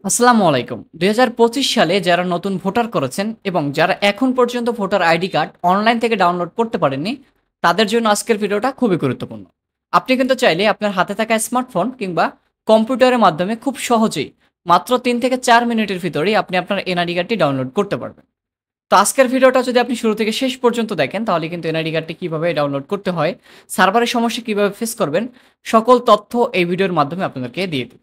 আসসালামু আলাইকুম। ২০২৫ সালে যারা নতুন ভোটার করেছেন এবং যারা এখন পর্যন্ত ভোটার আইডি কার্ড অনলাইন থেকে ডাউনলোড করতে পারেননি, তাদের জন্য আজকের ভিডিওটা খুবই গুরুত্বপূর্ণ। আপনি কিন্তু চাইলে আপনার হাতে থাকা স্মার্টফোন কিংবা কম্পিউটারের মাধ্যমে খুব সহজেই মাত্র ৩ থেকে ৪ মিনিটের ভিতরেই আপনি আপনার এনআইডি কার্ডটি ডাউনলোড করতে পারবেন। তো আজকের ভিডিওটা যদি আপনি শুরু থেকে শেষ পর্যন্ত দেখেন, তাহলে কিন্তু এনআইডি কার্ডটি কিভাবে ডাউনলোড করতে হয়, সার্ভারের সমস্যা কিভাবে ফেস করবেন, সকল তথ্য এই ভিডিওর মাধ্যমে আপনাদেরকে দিয়ে দেব।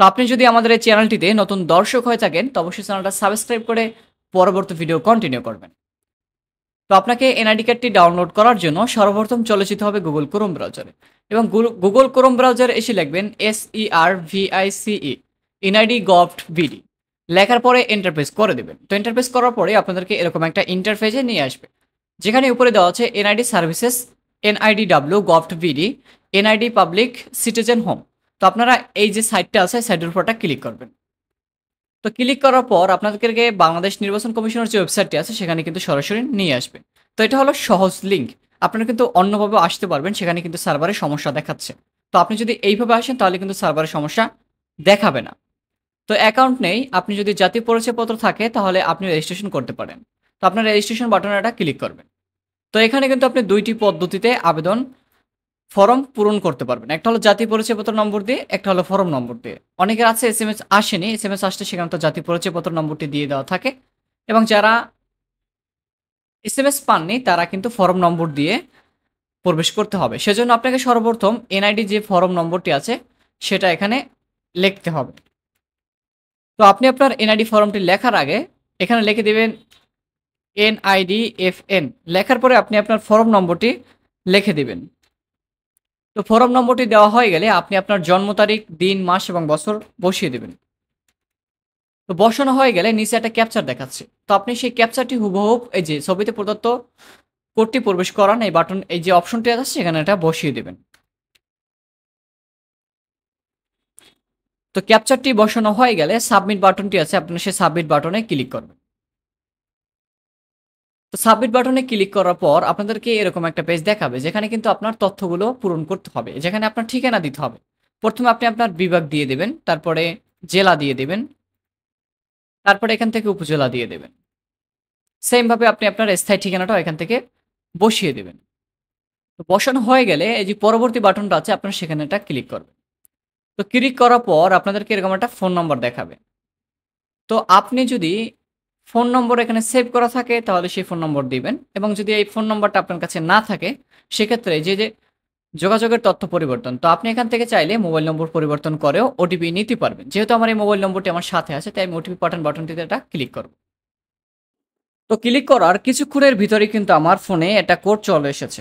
তো আপনি যদি আমাদের এই চ্যানেলটিতে নতুন দর্শক হয়ে থাকেন, তো অবশ্যই চ্যানেলটা সাবস্ক্রাইব করে পরবর্তী ভিডিও কন্টিনিউ করবেন। তো আপনাকে এনআইডি কার্ডটি ডাউনলোড করার জন্য সর্বপ্রথম চলে যেতে হবে গুগল ক্রোম ব্রাউজারে, এবং গুগল ক্রোম ব্রাউজারে এসে লিখবেন SERVICE এনআইডি গভট বিডি। লেখার পরে এন্টারপ্রেস করে দেবেন। তো এন্টারপ্রেস করার পরে আপনাদেরকে এরকম একটা ইন্টারফেসে নিয়ে আসবে, যেখানে উপরে দেওয়া আছে NID services, NIDW govt BD, NID public citizen home. তো আপনারা এই যে সাইটটা আছে, সাইটের উপরটা ক্লিক করবেন। তো ক্লিক করার পর আপনাদেরকে বাংলাদেশ নির্বাচন কমিশনের যে ওয়েবসাইটটি আছে, সেখানে কিন্তু সরাসরি নিয়ে আসবে। তো এটা হলো সহজ লিঙ্ক। আপনারা কিন্তু অন্যভাবেও আসতে পারবেন, সেখানে কিন্তু সার্ভারে সমস্যা দেখাচ্ছে। তো আপনি যদি এইভাবে আসেন, তাহলে কিন্তু সার্ভারে সমস্যা দেখাবে না। তো অ্যাকাউন্ট নেই, আপনি যদি জাতীয় পরিচয়পত্র থাকে, তাহলে আপনি রেজিস্ট্রেশন করতে পারেন। তো আপনার রেজিস্ট্রেশন বাটনে এটা ক্লিক করবেন। তো এখানে কিন্তু আপনি ২ টি পদ্ধতিতে আবেদন ফর্ম পূরণ করতে পারবেন। একটা হলো জাতীয় পরিচয়পত্র নম্বর দিয়ে, একটা হলো ফর্ম নম্বর দিয়ে। অনেকের আছে এসএমএস আসেনি, এসএমএস আসলে সেখানে তো জাতীয় পরিচয়পত্র নম্বরটি দিয়ে দেওয়া থাকে, এবং যারা এসএমএস পাননি তারা কিন্তু ফর্ম নম্বর দিয়ে প্রবেশ করতে হবে। সেজন্য আপনাকে সর্বপ্রথম এনআইডি যে ফর্ম নম্বরটি আছে, সেটা এখানে লিখতে হবে। তো আপনি আপনার এনআইডি ফর্মটি লেখার আগে এখানে লিখে দিবেন NIDFN। লেখার পরে আপনি আপনার ফর্ম নম্বরটি লিখে দিবেন। তো ফর্ম নম্বরটি দেওয়া হয়ে গেলে আপনি আপনার জন্ম তারিখ, দিন, মাস এবং বছর বসিয়ে দেবেন। তো বসানো হয়ে গেলে নিচে একটা ক্যাপচার দেখাচ্ছে। তো আপনি সেই ক্যাপচারটি হুবহু এই যে ছবিতে প্রদত্ত কোডটি প্রবেশ করান, এই বাটন, এই যে অপশনটি আছে সেখানে এটা বসিয়ে দেবেন। তো ক্যাপচারটি বসানো হয়ে গেলে সাবমিট বাটনটি আছে, আপনার সেই সাবমিট বাটনে ক্লিক করবেন। তো সাবমিট বাটনে ক্লিক করার পর আপনাদেরকে এরকম একটা পেজ দেখাবে, যেখানে কিন্তু আপনার তথ্যগুলো পূরণ করতে হবে, যেখানে আপনার ঠিকানা দিতে হবে। প্রথমে আপনি আপনার বিভাগ দিয়ে দেবেন, তারপরে জেলা দিয়ে দেবেন, তারপরে এখান থেকে উপজেলা দিয়ে দেবেন। সেম ভাবে আপনি আপনার স্থায়ী ঠিকানাটাও এখান থেকে বসিয়ে দেবেন। তো বসানো হয়ে গেলে এই যে পরবর্তী বাটনটা আছে, আপনারা সেখানে এটা ক্লিক করবেন। তো ক্লিক করার পর আপনাদেরকে এরকম একটা ফোন নম্বর দেখাবে। তো আপনি যদি ফোন নম্বর এখানে সেভ করা থাকে, তাহলে সেই ফোন নম্বর দিবেন, এবং যদি এই ফোন নম্বরটা আপনার কাছে না থাকে, সেক্ষেত্রে যে যোগাযোগের তথ্য পরিবর্তন, তো আপনি এখান থেকে চাইলে মোবাইল নম্বর পরিবর্তন করেও ওটিপি নিতে পারবেন। যেহেতু আমার এই মোবাইল নম্বরটি আমার সাথে আছে, তাই আমি ওটিপি পাঠান বাটনটিতে এটা ক্লিক করব। তো ক্লিক করার কিছুক্ষণের ভিতরেই কিন্তু আমার ফোনে একটা কোড চলে এসেছে।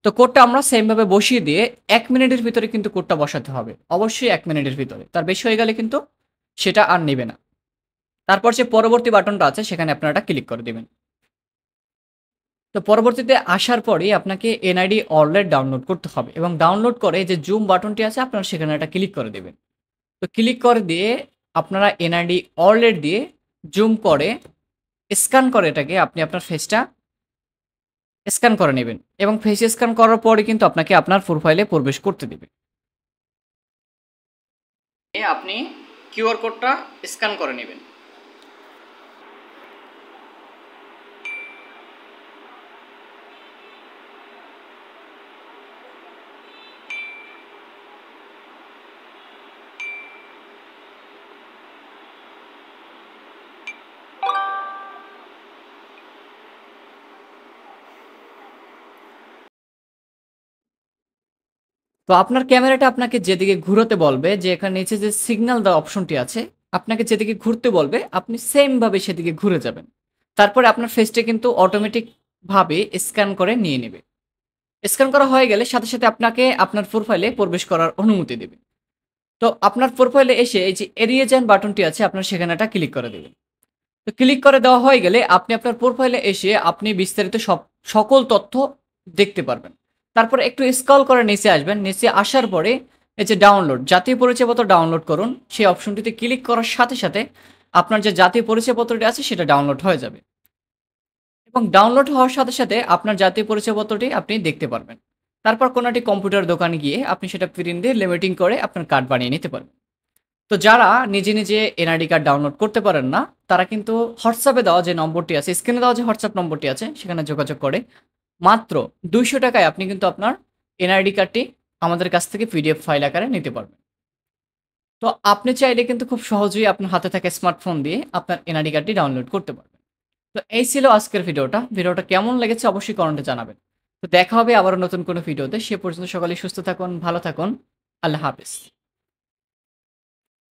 তো কোডটা আমরা সেম ভাবে বসিয়ে দিয়ে ১ মিনিটের ভিতরে কিন্তু কোডটা বসাতে হবে। অবশ্যই ১ মিনিটের ভিতরে। তার বেশি হয়ে গেলে কিন্তু সেটা আর নিবে না। তারপর যে পরবর্তী বাটনটা আছে, সেখানে আপনারা এটা ক্লিক করে দিবেন। তো পরবর্তীতে আসার পরেই আপনাকে এনআইডি ওয়ালেট ডাউনলোড করতে হবে, এবং ডাউনলোড করে যে জুম বাটনটি আছে, আপনারা সেখানে এটা ক্লিক করে দিবেন। তো ক্লিক করে দিয়ে আপনারা এনআইডি ওয়ালেট দিয়ে জুম করে স্ক্যান করে এটাকে আপনি আপনার ফেসটা স্ক্যান করে নেবেন, এবং ফেস স্ক্যান করার পরে কিন্তু আপনাকে আপনার প্রোফাইলে প্রবেশ করতে দিবে। আপনি কিউআর কোডটা স্ক্যান করে নেবেন। তো আপনার ক্যামেরাটা আপনাকে যেদিকে ঘুরোতে বলবে, যে এখানে নিচে যে সিগন্যাল দেওয়া অপশনটি আছে, আপনাকে যেদিকে ঘুরতে বলবে আপনি সেম ভাবে সেদিকে ঘুরে যাবেন। তারপরে আপনার ফেসটা কিন্তু অটোমেটিক ভাবে স্ক্যান করে নিয়ে নেবে। স্ক্যান করা হয়ে গেলে সাথে সাথে আপনাকে আপনার প্রোফাইলে প্রবেশ করার অনুমতি দেবে। তো আপনার প্রোফাইলে এসে এই যে এড়িয়ে যান বাটনটি আছে, আপনার সেখানে একটা ক্লিক করে দেবেন। তো ক্লিক করে দেওয়া হয়ে গেলে আপনি আপনার প্রোফাইলে এসে আপনি বিস্তারিত সকল তথ্য দেখতে পারবেন। তারপরে একটু স্ক্রল করে নিচে আসবেন। নিচে আসার পরে এই যে ডাউনলোড, জাতীয় পরিচয়পত্র ডাউনলোড করুন, সেই অপশনটিতে ক্লিক করার সাথে সাথে আপনার যে জাতীয় পরিচয়পত্রটি আছে সেটা ডাউনলোড হয়ে যাবে, এবং ডাউনলোড হওয়ার সাথে সাথে আপনার জাতীয় পরিচয়পত্রটি আপনি দেখতে পারবেন। তারপর কোনো একটি কম্পিউটার দোকানে গিয়ে আপনি সেটা প্রিন্ট দিয়ে লেমিটিং করে আপনার কার্ড বানিয়ে নিতে পারবেন। তো যারা নিজে এনআইডি কার্ড ডাউনলোড করতে পারেন না, তারা কিন্তু হোয়াটসঅ্যাপে দেওয়া যে নম্বরটি আছে, স্ক্রিনে দেওয়া যে হোয়াটসঅ্যাপ নম্বরটি আছে, সেখানে যোগাযোগ করে মাত্র ৳200 আপনি কিন্তু আপনার এনআইডি কার্ডটি আমাদের কাছ থেকে পিডিএফ ফাইল আকারে নিতে পারবেন। তো আপনি চাইলে কিন্তু খুব সহজেই আপনার হাতে থাকা স্মার্টফোন দিয়ে আপনার এনআইডি কার্ডটি ডাউনলোড করতে পারবেন। তো এই ছিল আজকের ভিডিওটা। ভিডিওটা কেমন লেগেছে অবশ্যই কমেন্টে জানাবেন। তো দেখা হবে আবারও নতুন কোনো ভিডিওতে। সে পর্যন্ত সকলেই সুস্থ থাকুন, ভালো থাকুন। আল্লাহ হাফেজ।